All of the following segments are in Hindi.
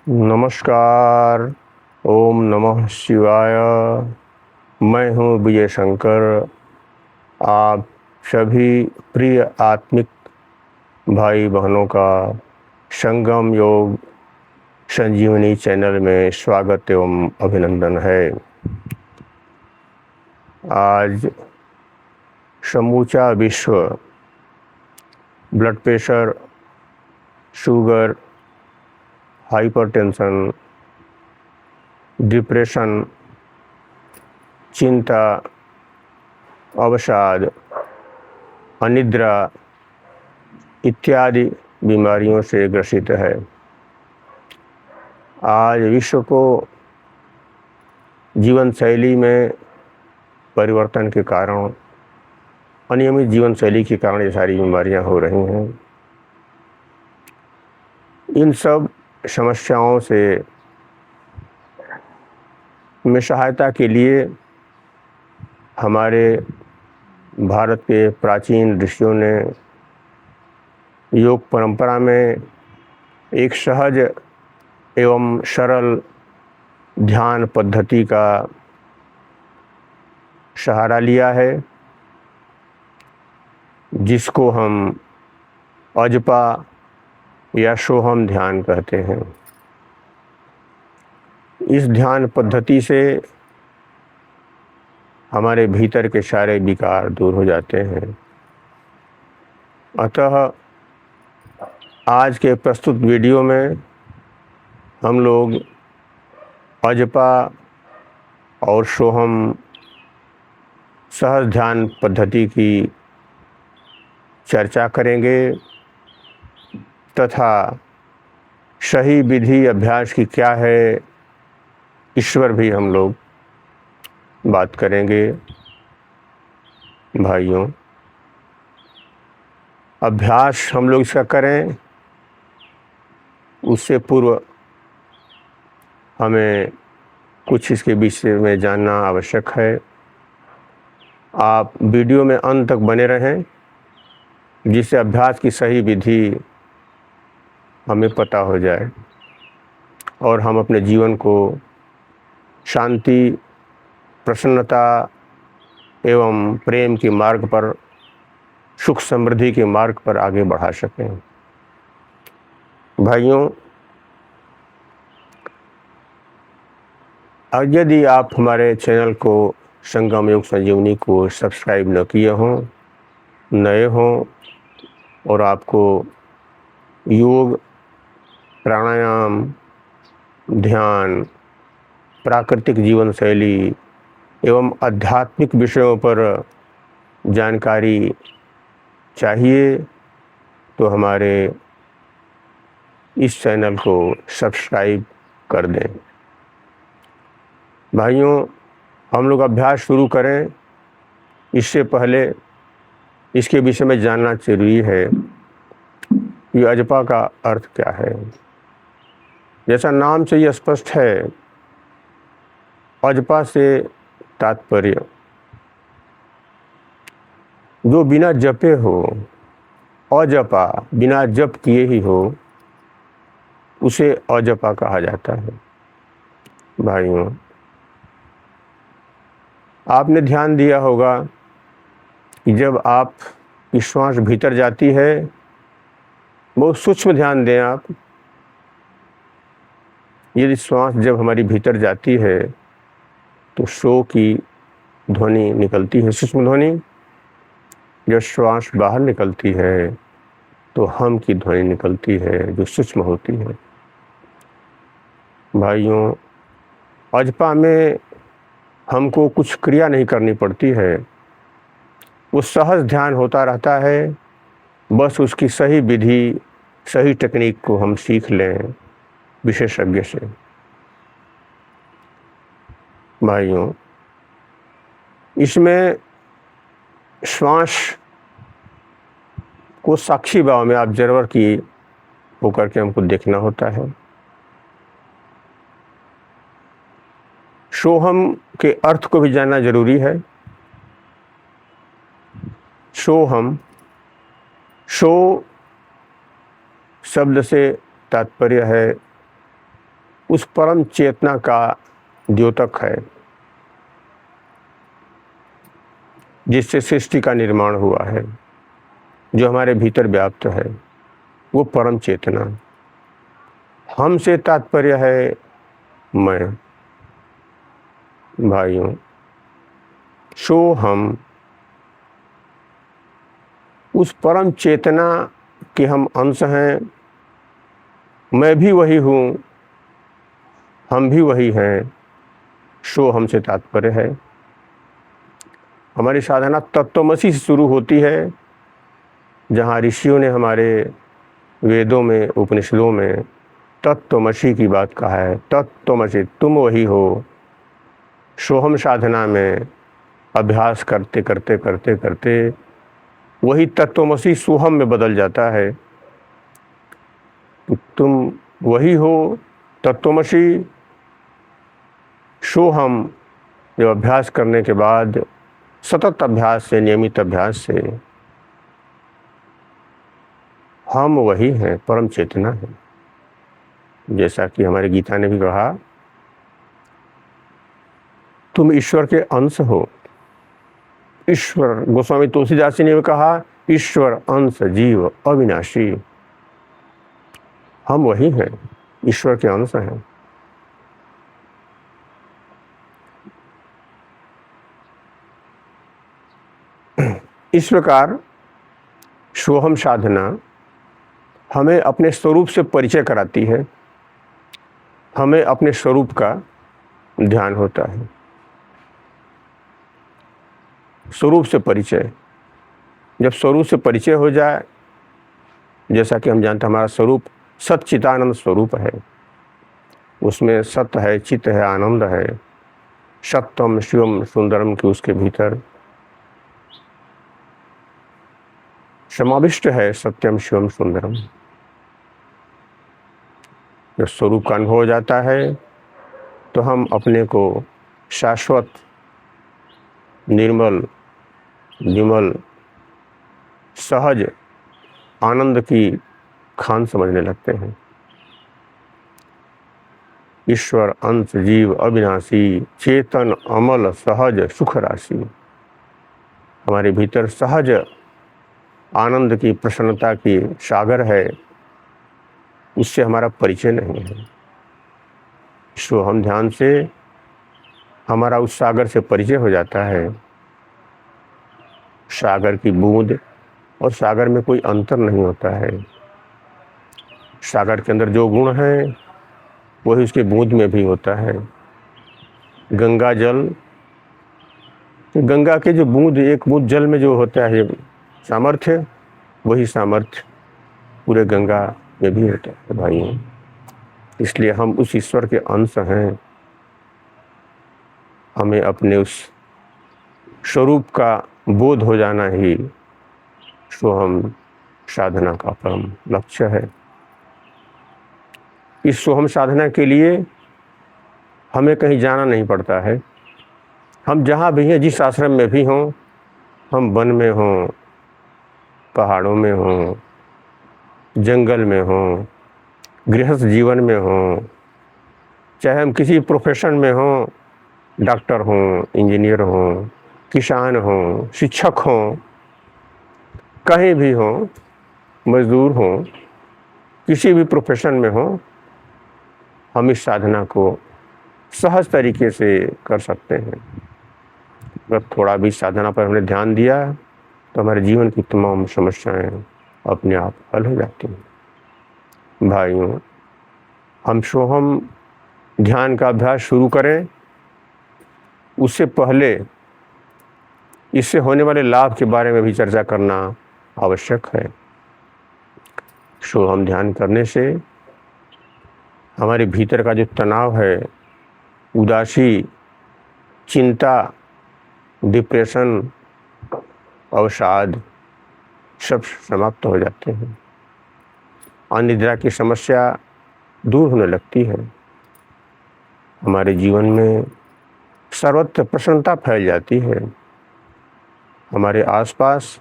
नमस्कार। ओम नमः शिवाय। मैं हूँ विजय शंकर। आप सभी प्रिय आत्मिक भाई बहनों का संगम योग संजीवनी चैनल में स्वागत एवं अभिनंदन है। आज समूचा विश्व blood pressure, sugar, hypertension, depression, चिंता, अवसाद, अनिद्रा इत्यादि बीमारियों से ग्रसित है। आज विश्व को जीवन शैली में परिवर्तन के कारण, अनियमित जीवन शैली के कारण ये सारी बीमारियां हो रही हैं। इन सब समस्याओं से में सहायता के लिए हमारे भारत के प्राचीन ऋषियों ने योग परंपरा में एक सहज एवं सरल ध्यान पद्धति का सहारा लिया है, जिसको हम अजपा या सोहम ध्यान कहते हैं। इस ध्यान पद्धति से हमारे भीतर के सारे विकार दूर हो जाते हैं। अतः आज के प्रस्तुत वीडियो में हम लोग अजपा और सोहम सहज ध्यान पद्धति की चर्चा करेंगे तथा सही विधि अभ्यास की क्या है, इस पर भी हम लोग बात करेंगे। भाइयों, अभ्यास हम लोग इसका करें, उससे पूर्व हमें कुछ इसके विषय में जानना आवश्यक है। आप वीडियो में अंत तक बने रहें, जिससे अभ्यास की सही विधि हमें पता हो जाए और हम अपने जीवन को शांति, प्रसन्नता एवं प्रेम के मार्ग पर, सुख समृद्धि के मार्ग पर आगे बढ़ा सकें। भाइयों, यदि आप हमारे चैनल को संगम योग संजीवनी को सब्सक्राइब न किए हों, नए हों और आपको योग, प्राणायाम, ध्यान, प्राकृतिक जीवन शैली एवं आध्यात्मिक विषयों पर जानकारी चाहिए, तो हमारे इस चैनल को सब्सक्राइब कर दें। भाइयों, हम लोग अभ्यास शुरू करें, इससे पहले इसके विषय में जानना जरूरी है कि अजपा का अर्थ क्या है। जैसा नाम से ये स्पष्ट है, अजपा से तात्पर्य जो बिना जपे हो, अजपा बिना जप किए ही हो, उसे अजपा कहा जाता है। भाइयों, आपने ध्यान दिया होगा कि जब आप की श्वास भीतर जाती है, बहुत सूक्ष्म ध्यान दें आप। यदि श्वास जब हमारी भीतर जाती है तो शो की ध्वनि निकलती है, सूक्ष्म ध्वनि। जब श्वास बाहर निकलती है तो हम की ध्वनि निकलती है, जो सूक्ष्म होती है। भाइयों, अजपा में हमको कुछ क्रिया नहीं करनी पड़ती है, वो सहज ध्यान होता रहता है। बस उसकी सही विधि, सही टेक्निक को हम सीख लें विशेषज्ञ से। भाइयों, इसमें श्वास को साक्षी भाव में ऑब्जर्वर की होकर के हमको देखना होता है। सोहम के अर्थ को भी जानना जरूरी है। सोहम, सो शब्द से तात्पर्य है उस परम चेतना का द्योतक है जिससे सृष्टि का निर्माण हुआ है, जो हमारे भीतर व्याप्त है, वो परम चेतना। हमसे तात्पर्य है मैं, भाइयों। सो हम उस परम चेतना के हम अंश हैं। मैं भी वही हूँ, हम भी वही हैं। सो हमसे तात्पर्य है। हमारी साधना तत्वमसी से शुरू होती है, जहाँ ऋषियों ने हमारे वेदों में, उपनिषदों में तत्वमसी की बात कहा है। तत्वमसी, तुम वही हो। सोहम साधना में अभ्यास करते करते करते करते वही तत्वमसी सोहम में बदल जाता है। तो तुम वही हो, तत्वमसी। सोहम जब अभ्यास करने के बाद, सतत अभ्यास से, नियमित अभ्यास से, हम वही हैं, परम चेतना है। जैसा कि हमारी गीता ने भी कहा, तुम ईश्वर के अंश हो। ईश्वर, गोस्वामी तुलसीदास जी ने भी कहा, ईश्वर अंश जीव अविनाशी। हम वही हैं, ईश्वर के अंश हैं। इस प्रकार सोहम साधना हमें अपने स्वरूप से परिचय कराती है। हमें अपने स्वरूप का ध्यान होता है। स्वरूप से परिचय, जब स्वरूप से परिचय हो जाए, जैसा कि हम जानते हैं हमारा स्वरूप सच्चिदानंद स्वरूप है। उसमें सत्य है, चित्त है, आनंद है, सत्यम शिवम सुंदरम की उसके भीतर समाविष्ट है। सत्यम शिवम सुंदरम। जब स्वरूप का अनुभव हो जाता है तो हम अपने को शाश्वत, निर्मल, विमल, सहज आनंद की खान समझने लगते हैं। ईश्वर अंश जीव अविनाशी, चेतन अमल सहज सुख राशि। हमारे भीतर सहज आनंद की, प्रसन्नता की सागर है। उससे हमारा परिचय नहीं है। सो हम ध्यान से हमारा उस सागर से परिचय हो जाता है। सागर की बूंद और सागर में कोई अंतर नहीं होता है। सागर के अंदर जो गुण है वही उसके बूंद में भी होता है। गंगा जल, गंगा के जो बूंद, एक बूंद जल में जो होता है सामर्थ्य, वही सामर्थ्य पूरे गंगा में भी होता है भाइयों। इसलिए हम उस ईश्वर के अंश हैं। हमें अपने उस स्वरूप का बोध हो जाना ही सोहम साधना का परम लक्ष्य है। इस सोहम साधना के लिए हमें कहीं जाना नहीं पड़ता है। हम जहाँ भी हैं, जिस आश्रम में भी हों, हम वन में हों, पहाड़ों में हों, जंगल में हों, गृहस्थ जीवन में हों, चाहे हम किसी प्रोफेशन में हों, डॉक्टर हों, इंजीनियर हों, किसान हों, शिक्षक हों, कहीं भी हों, मजदूर हों, किसी भी प्रोफेशन में हों, हम इस साधना को सहज तरीके से कर सकते हैं। अगर थोड़ा भी साधना पर हमने ध्यान दिया तो हमारे जीवन की तमाम समस्याएं अपने आप हल हो जाती हैं। भाइयों, हम सोहम ध्यान का अभ्यास शुरू करें, उससे पहले इससे होने वाले लाभ के बारे में भी चर्चा करना आवश्यक है। सोहम ध्यान करने से हमारे भीतर का जो तनाव है, उदासी, चिंता, डिप्रेशन, अवसाद, सब समाप्त हो जाते हैं। अनिद्रा की समस्या दूर होने लगती है। हमारे जीवन में सर्वत्र प्रसन्नता फैल जाती है। हमारे आसपास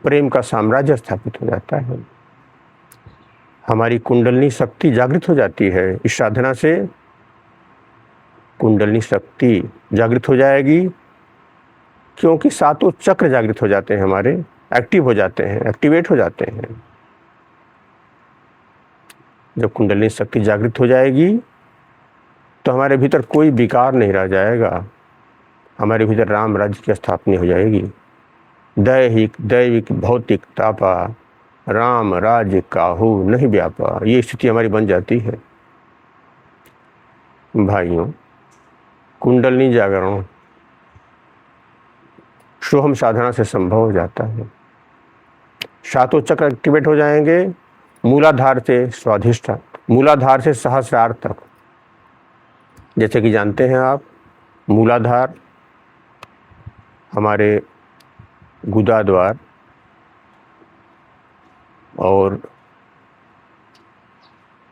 प्रेम का साम्राज्य स्थापित हो जाता है। हमारी कुंडलिनी शक्ति जागृत हो जाती है। इस साधना से कुंडलिनी शक्ति जागृत हो जाएगी, क्योंकि सातों चक्र जागृत हो जाते हैं, हमारे एक्टिव हो जाते हैं, एक्टिवेट हो जाते हैं। जब कुंडलिनी शक्ति जागृत हो जाएगी तो हमारे भीतर कोई विकार नहीं रह जाएगा, हमारे भीतर राम राज्य की स्थापना हो जाएगी। दैहिक दैविक भौतिक तापा, राम राज्य काहू नहीं व्यापा, ये स्थिति हमारी बन जाती है। भाइयों, कुंडलिनी जागरण सोहम साधना से संभव हो जाता है। सातों चक्र एक्टिवेट हो जाएंगे, मूलाधार से स्वाधिष्ठान, मूलाधार से सहस्रार तक। जैसे कि जानते हैं आप, मूलाधार हमारे गुदा द्वार और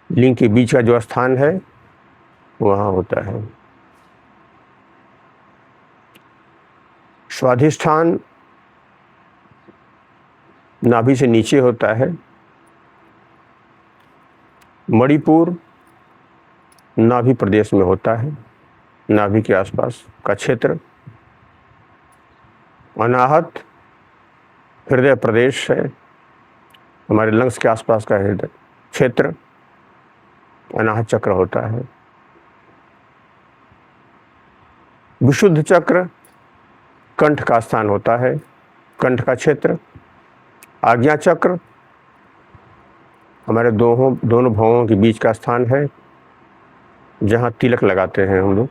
लिंग के बीच का जो स्थान है वहाँ होता है। स्वाधिष्ठान नाभि से नीचे होता है। मणिपुर नाभि प्रदेश में होता है, नाभि के आसपास का क्षेत्र। अनाहत हृदय प्रदेश है, हमारे लंग्स के आसपास का हृदय क्षेत्र अनाहत चक्र होता है। विशुद्ध चक्र कंठ का स्थान होता है, कंठ का क्षेत्र। आज्ञा चक्र हमारे दोनों भौहों के बीच का स्थान है, जहाँ तिलक लगाते हैं हम लोग,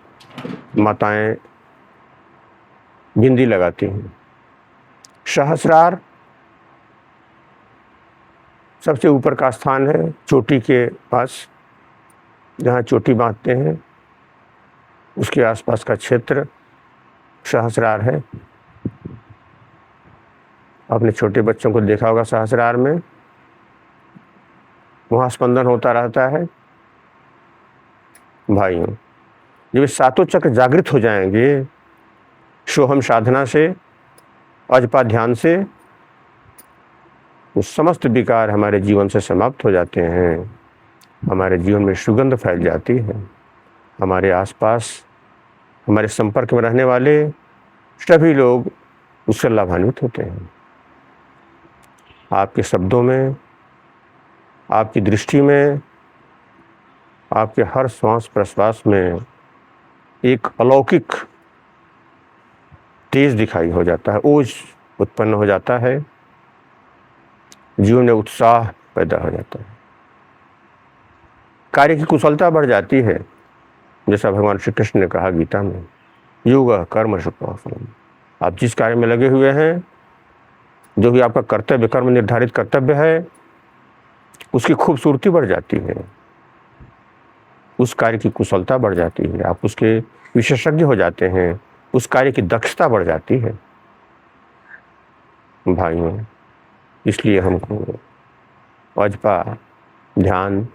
माताएं बिंदी लगाती हैं। सहस्रार सबसे ऊपर का स्थान है, चोटी के पास, जहाँ चोटी बांधते हैं उसके आसपास का क्षेत्र सहस्रार है। आपने छोटे बच्चों को देखा होगा सहस्रार में, वहाँ स्पंदन होता रहता है। भाइयों, जब ये सातों चक्र जागृत हो जाएंगे सोहम साधना से, अजपा ध्यान से, तो समस्त विकार हमारे जीवन से समाप्त हो जाते हैं। हमारे जीवन में सुगंध फैल जाती है। हमारे आसपास, हमारे संपर्क में रहने वाले सभी लोग उससे लाभान्वित होते हैं। आपके शब्दों में, आपकी दृष्टि में, आपके हर श्वास प्रश्वास में एक अलौकिक तेज दिखाई हो जाता है, ओज उत्पन्न हो जाता है, जीवन में उत्साह पैदा हो जाता है, कार्य की कुशलता बढ़ जाती है। जैसा भगवान श्री कृष्ण ने कहा गीता में, योग कर्म सुखम। आप जिस कार्य में लगे हुए हैं, जो भी आपका कर्तव्य, कर्म निर्धारित कर्तव्य है, उसकी खूबसूरती बढ़ जाती है, उस कार्य की कुशलता बढ़ जाती है, आप उसके विशेषज्ञ हो जाते हैं, उस कार्य की दक्षता बढ़ जाती है। भाइयों, इसलिए हमको अजपा ध्यान,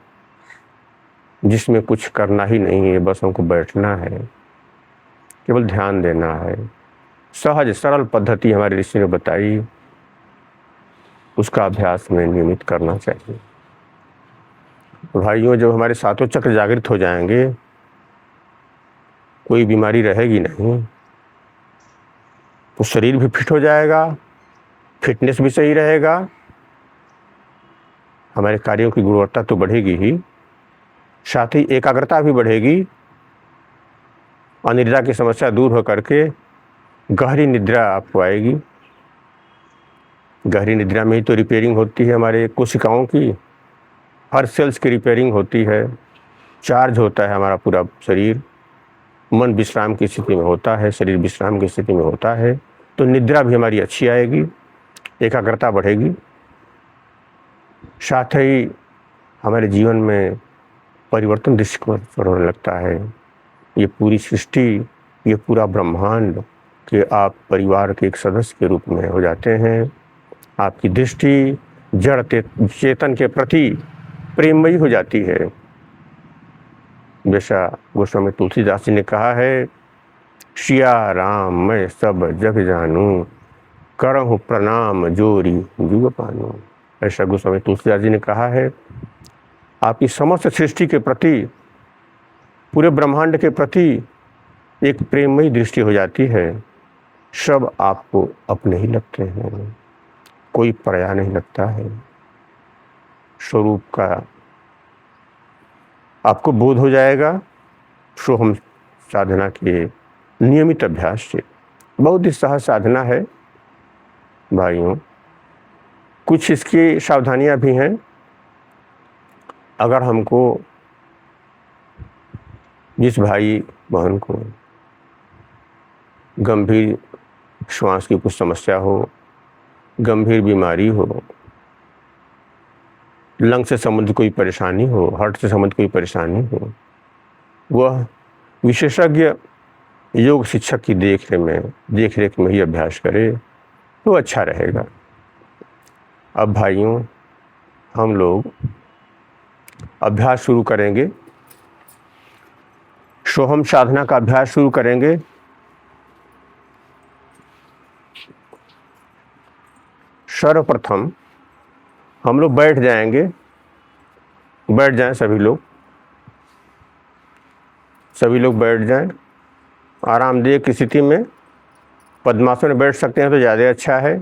जिसमें कुछ करना ही नहीं है, बस हमको बैठना है, केवल ध्यान देना है, सहज सरल पद्धति हमारे ऋषि ने बताई, उसका अभ्यास में नियमित करना चाहिए। भाइयों, जब हमारे सातों चक्र जागृत हो जाएंगे, कोई बीमारी रहेगी नहीं, तो शरीर भी फिट हो जाएगा, फिटनेस भी सही रहेगा, हमारे कार्यों की गुणवत्ता तो बढ़ेगी ही, साथ ही एकाग्रता भी बढ़ेगी। अनिद्रा की समस्या दूर हो करके गहरी निद्रा आपको आएगी। गहरी निद्रा में ही तो रिपेयरिंग होती है हमारे कोशिकाओं की, हर सेल्स की रिपेयरिंग होती है, चार्ज होता है हमारा पूरा शरीर, मन विश्राम की स्थिति में होता है, शरीर विश्राम की स्थिति में होता है, तो निद्रा भी हमारी अच्छी आएगी, एकाग्रता बढ़ेगी। साथ ही हमारे जीवन में परिवर्तन दृष्टिकोण होने लगता है। ये पूरी सृष्टि, ये पूरा ब्रह्मांड के आप परिवार के एक सदस्य के रूप में हो जाते हैं। आपकी दृष्टि जड़ चेतन के प्रति प्रेममयी हो जाती है। जैसा गोस्वामी तुलसीदास जी ने कहा है, सिया राम मैं सब जग जानू, करहूँ प्रणाम जोरी जुग पानू। ऐसा गोस्वामी तुलसीदास जी ने कहा है आपकी समस्त सृष्टि के प्रति, पूरे ब्रह्मांड के प्रति एक प्रेममयी दृष्टि हो जाती है। सब आपको अपने ही लगते हैं, कोई पराया नहीं लगता है। स्वरूप का आपको बोध हो जाएगा। सो हम साधना के नियमित अभ्यास से, बहुत ही सहज साधना है भाइयों। कुछ इसकी सावधानियां भी हैं। अगर हमको, जिस भाई बहन को गंभीर श्वास की कुछ समस्या हो, गंभीर बीमारी हो, लंग से संबंधित कोई परेशानी हो, हार्ट से संबंधित कोई परेशानी हो, वह विशेषज्ञ योग शिक्षक की देख रेख में ही अभ्यास करे तो अच्छा रहेगा। अब भाइयों, हम लोग अभ्यास शुरू करेंगे। सोहम साधना का अभ्यास शुरू करेंगे। सर्वप्रथम हम लोग बैठ जाएंगे। बैठ जाएं सभी लोग, सभी लोग बैठ जाएं आरामदेह की स्थिति में। पद्मासन में बैठ सकते हैं तो ज़्यादा अच्छा है,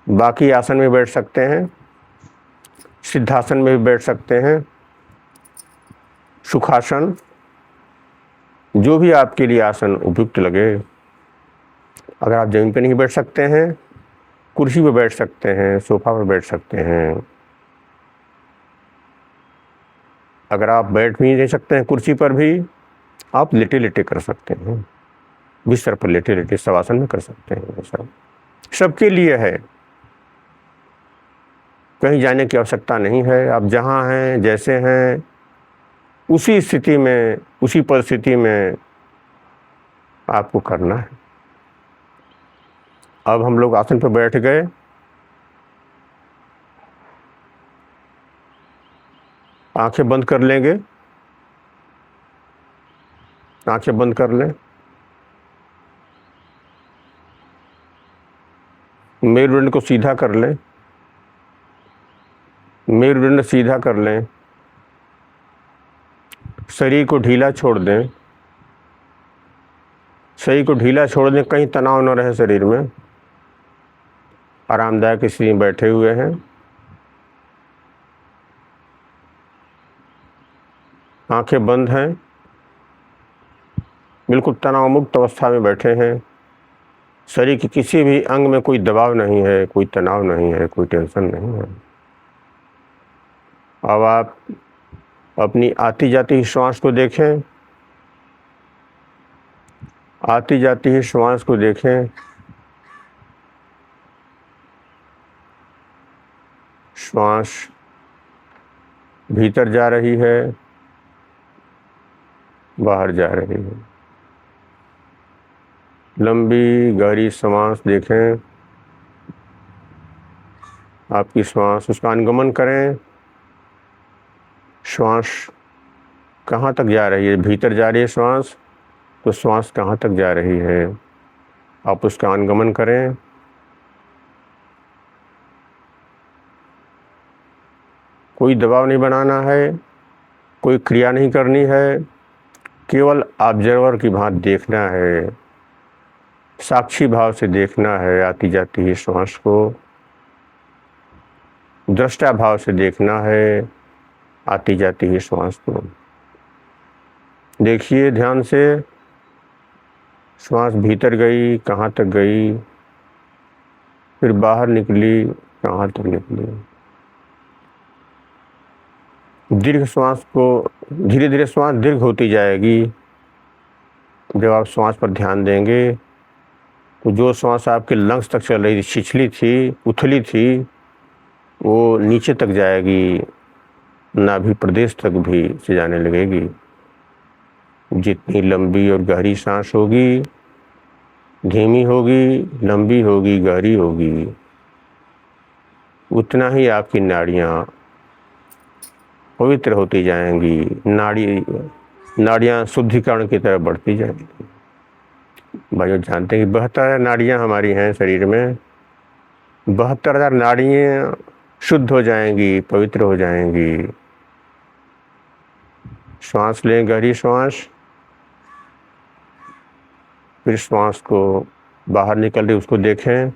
बाकी आसन में बैठ सकते हैं, सिद्धासन में भी बैठ सकते हैं, सुखासन, जो भी आपके लिए आसन उपयुक्त लगे। अगर आप जमीन पर नहीं बैठ सकते हैं, कुर्सी पर बैठ सकते हैं, सोफा पर बैठ सकते हैं। अगर आप बैठ भी नहीं सकते हैं कुर्सी पर भी, आप लेटे लेटे कर सकते हैं, बिस्तर पर लेटे लेटे शवासन में कर सकते हैं। सब सबके लिए है, कहीं जाने की आवश्यकता नहीं है। आप जहाँ हैं, जैसे हैं, उसी स्थिति में, उसी परिस्थिति में आपको करना है। अब हम लोग आसन पर बैठ गए। आंखें बंद कर लेंगे, आंखें बंद कर लें। मेरुदंड को सीधा कर लें, मेरुदंड सीधा कर लें। शरीर को ढीला छोड़ दें, शरीर को ढीला छोड़ दें, कहीं तनाव न रहे शरीर में। आरामदायक स्थिति में बैठे हुए हैं, आंखें बंद हैं, बिल्कुल तनाव मुक्त अवस्था में बैठे हैं। शरीर के किसी भी अंग में कोई दबाव नहीं है, कोई तनाव नहीं है, कोई टेंशन नहीं है। अब आप अपनी आती जाती श्वास को देखें, आती जाती ही श्वास को देखें। श्वास भीतर जा रही है, बाहर जा रही है। लंबी गहरी श्वास देखें, आपकी श्वास, उसका अनुगमन करें। श्वास कहाँ तक जा रही है? भीतर जा रही है श्वास, तो श्वास कहाँ तक जा रही है, आप उसका अनुगमन करें। कोई दबाव नहीं बनाना है, कोई क्रिया नहीं करनी है, केवल ऑब्जर्वर की भांति देखना है, साक्षी भाव से देखना है। आती जाती है श्वास को दृष्टा भाव से देखना है, आती जाती है श्वास को देखिए ध्यान से। श्वास भीतर गई, कहाँ तक गई, फिर बाहर निकली, कहाँ तक निकली। दीर्घ श्वास को, धीरे धीरे श्वास दीर्घ होती जाएगी। जब आप श्वास पर ध्यान देंगे तो जो श्वास आपके लंग्स तक चल रही थी, छिछली थी, उथली थी, वो नीचे तक जाएगी, नाभि प्रदेश तक भी से जाने लगेगी। जितनी लंबी और गहरी सांस होगी, धीमी होगी, लंबी होगी, गहरी होगी, उतना ही आपकी नाड़ियाँ पवित्र होती जाएंगी। नाड़ियाँ शुद्धिकरण की तरफ बढ़ती जाएंगी। भाइयों, जानते हैं कि 72 नाड़ियाँ हमारी हैं शरीर में। 72,000 नाड़ियाँ शुद्ध हो जाएंगी, पवित्र हो जाएंगी। श्वास लें, गहरी श्वास, फिर श्वास को बाहर निकल रही उसको देखें।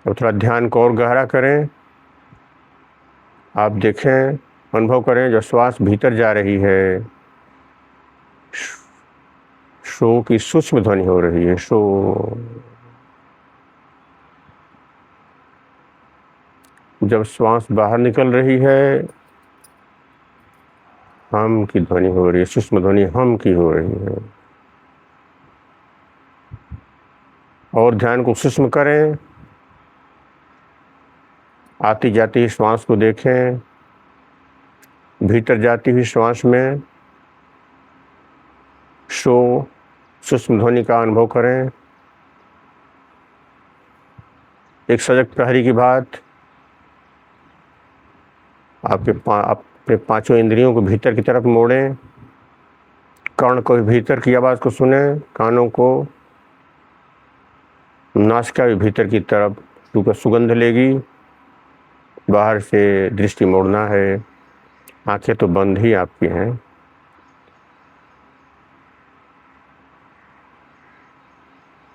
और थोड़ा ध्यान को और गहरा करें। आप देखें, अनुभव करें जो श्वास भीतर जा रही है, शो की सूक्ष्म ध्वनि हो रही है, शो। जब श्वास बाहर निकल रही है, हम की ध्वनि हो रही है, सूक्ष्म ध्वनि हम की हो रही है। और ध्यान को सूक्ष्म करें। आती जाती श्वास को देखें, भीतर जाती हुई श्वास में शो सूक्ष्म ध्वनि का अनुभव करें। एक सजग प्रहरी की बात, अपने पांचों इंद्रियों को भीतर की तरफ मोड़ें। कर्ण को भीतर की आवाज़ को सुने, कानों को, नासिका भी भीतर की तरफ क्योंकि सुगंध लेगी। बाहर से दृष्टि मोड़ना है। आंखें तो बंद ही आपकी हैं।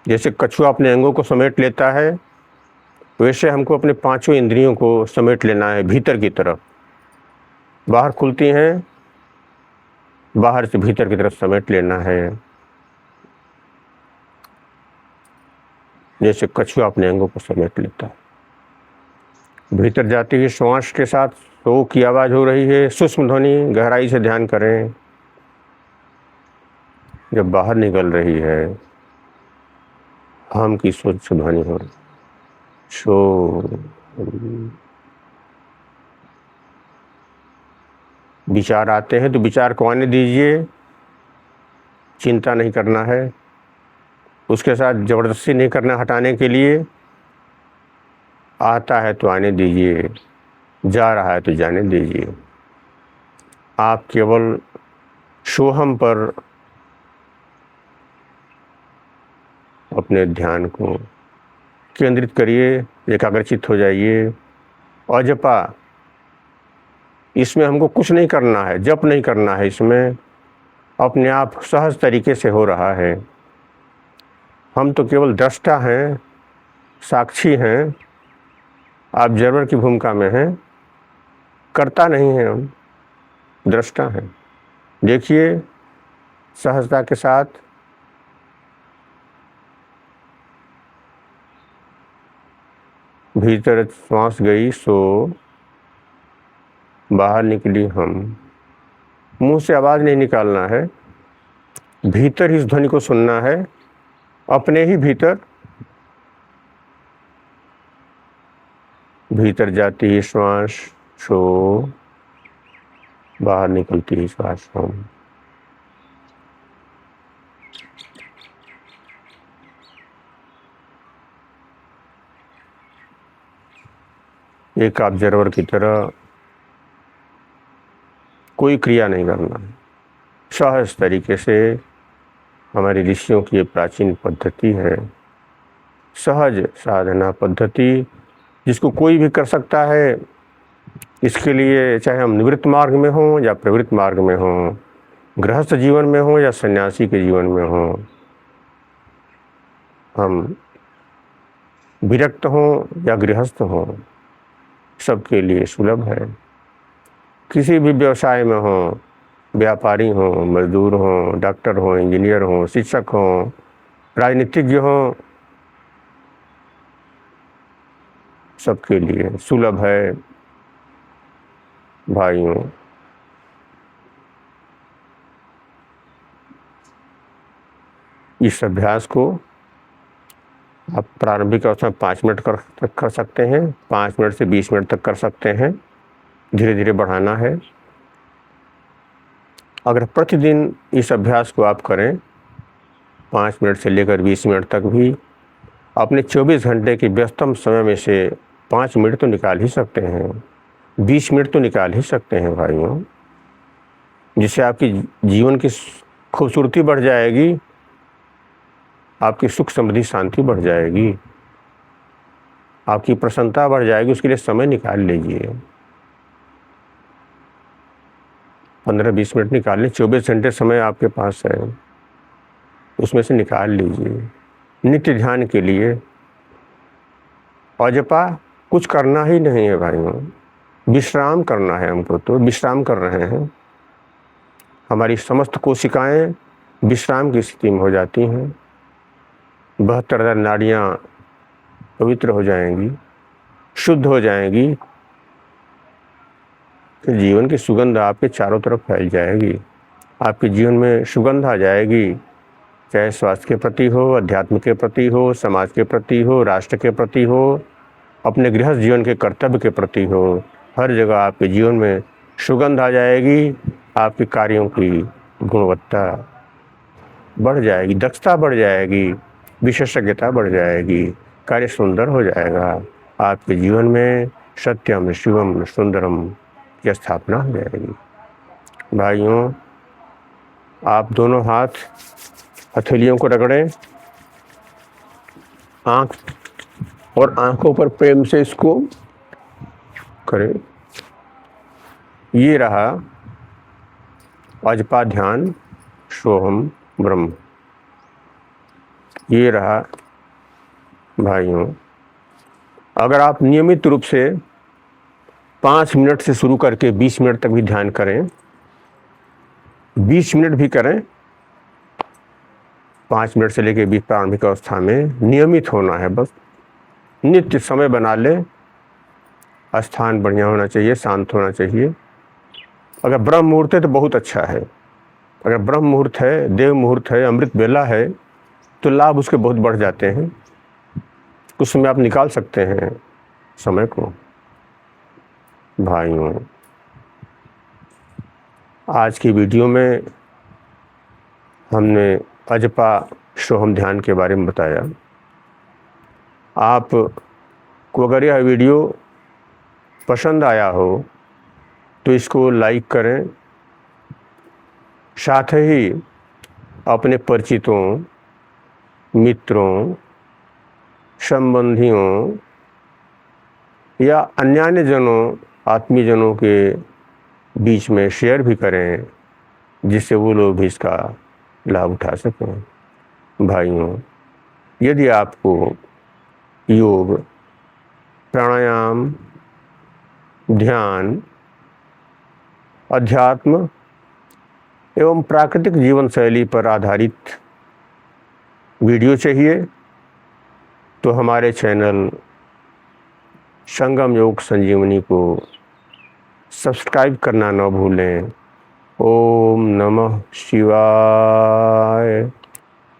जैसे कछुआ अपने अंगों को समेट लेता है, वैसे हमको अपने पांचों इंद्रियों को समेट लेना है भीतर की तरफ। बाहर खुलती हैं, बाहर से भीतर की तरफ समेट लेना है। जैसे कछुआ अपने अंगों को समेट लेता है। भीतर जाती हुई श्वास के साथ सो की आवाज़ हो रही है, सूक्ष्म ध्वनि, गहराई से ध्यान करें। जब बाहर निकल रही है, हम की सूक्ष्म ध्वनि हो रही, शो। विचार आते हैं तो विचार को आने दीजिए, चिंता नहीं करना है, उसके साथ ज़बरदस्ती नहीं करना हटाने के लिए। आता है तो आने दीजिए, जा रहा है तो जाने दीजिए। आप केवल सोहम पर अपने ध्यान को केंद्रित करिए, एकाग्रचित हो जाइए। अजपा, इसमें हमको कुछ नहीं करना है, जप नहीं करना है, इसमें अपने आप सहज तरीके से हो रहा है। हम तो केवल दृष्टा हैं, साक्षी हैं। आप ऑब्जर्वर की भूमिका में हैं, करता नहीं हैं, हम दृष्टा हैं। देखिए सहजता के साथ। भीतर श्वास गई, सो बाहर निकली हम। मुंह से आवाज़ नहीं निकालना है, भीतर इस ध्वनि को सुनना है, अपने ही भीतर। भीतर जाती ही श्वास सो, बाहर निकलती ही श्वास हम। एक ऑब्जर्वर की तरह कोई क्रिया नहीं करना, सहज तरीके से। हमारी ऋषियों की ये प्राचीन पद्धति है, सहज साधना पद्धति, जिसको कोई भी कर सकता है। इसके लिए चाहे हम निवृत्त मार्ग में हों या प्रवृत्त मार्ग में हों, गृहस्थ जीवन में हों या सन्यासी के जीवन में हों, हम विरक्त हों या गृहस्थ हों, सबके लिए सुलभ है। किसी भी व्यवसाय में हों, व्यापारी हों, मजदूर हों, डॉक्टर हों, इंजीनियर हों, शिक्षक हों, राजनीतिज्ञ हों, सबके लिए सुलभ है भाइयों। इस अभ्यास को आप प्रारंभिक अवस्था में 5 मिनट तक कर सकते हैं, 5 मिनट से 20 मिनट तक कर सकते हैं, धीरे धीरे बढ़ाना है। अगर प्रतिदिन इस अभ्यास को आप करें, 5 मिनट से लेकर 20 मिनट तक भी, अपने 24 घंटे के व्यस्तम समय में से 5 मिनट तो निकाल ही सकते हैं, 20 मिनट तो निकाल ही सकते हैं भाइयों, जिससे आपकी जीवन की खूबसूरती बढ़ जाएगी, आपकी सुख समृद्धि शांति बढ़ जाएगी। आपकी प्रसन्नता बढ़ जाएगी, उसके लिए समय निकाल लीजिए। 15-20 मिनट निकाल लें। 24 घंटे समय आपके पास है, उसमें से निकाल लीजिए नित्य ध्यान के लिए। अजपा कुछ करना ही नहीं है भाइयों, विश्राम करना है हमको। तो विश्राम कर रहे हैं, हमारी समस्त कोशिकाएं विश्राम की स्थिति में हो जाती हैं। 72,000 नाड़ियाँ पवित्र हो जाएंगी, शुद्ध हो जाएंगी। जीवन की सुगंध आपके चारों तरफ फैल जाएगी। आपके जीवन में सुगंध आ जाएगी, चाहे स्वास्थ्य के प्रति हो, अध्यात्म के प्रति हो, समाज के प्रति हो, राष्ट्र के प्रति हो, अपने गृहस्थ जीवन के कर्तव्य के प्रति हो। हर जगह आपके जीवन में सुगंध आ जाएगी। आपके कार्यों की गुणवत्ता बढ़ जाएगी, दक्षता बढ़ जाएगी, विशेषज्ञता बढ़ जाएगी, कार्य सुंदर हो जाएगा। आपके जीवन में सत्यम शिवम सुंदरम की स्थापना हो जाएगी। भाइयों, आप दोनों हाथ हथेलियों को रगड़ें, आँख और आँखों पर प्रेम से इसको करें। ये रहा अजपा ध्यान सोहम ब्रह्म। ये रहा भाइयों। अगर आप नियमित रूप से 5 मिनट से शुरू करके 20 मिनट तक भी ध्यान करें, 20 मिनट भी करें, 5 मिनट से लेकर 20 प्रारंभिक अवस्था में नियमित होना है। बस नित्य समय बना ले। स्थान बढ़िया होना चाहिए, शांत होना चाहिए। अगर ब्रह्म मुहूर्त है तो बहुत अच्छा है। अगर ब्रह्म मुहूर्त है, देव मुहूर्त है, अमृत बेला है, तो लाभ उसके बहुत बढ़ जाते हैं। उस समय आप निकाल सकते हैं समय को। भाइयों, आज की वीडियो में हमने अजपा सोहम ध्यान के बारे में बताया। आप को अगर यह वीडियो पसंद आया हो तो इसको लाइक करें, साथ ही अपने परिचितों, मित्रों, संबंधियों या अन्य जनों, आत्मीयजनों के बीच में शेयर भी करें, जिससे वो लोग भी इसका लाभ उठा सकें। भाइयों, यदि आपको योग, प्राणायाम, ध्यान, अध्यात्म एवं प्राकृतिक जीवन शैली पर आधारित वीडियो चाहिए तो हमारे चैनल संगम योग संजीवनी को सब्सक्राइब करना न भूलें। ओम नमः शिवाय।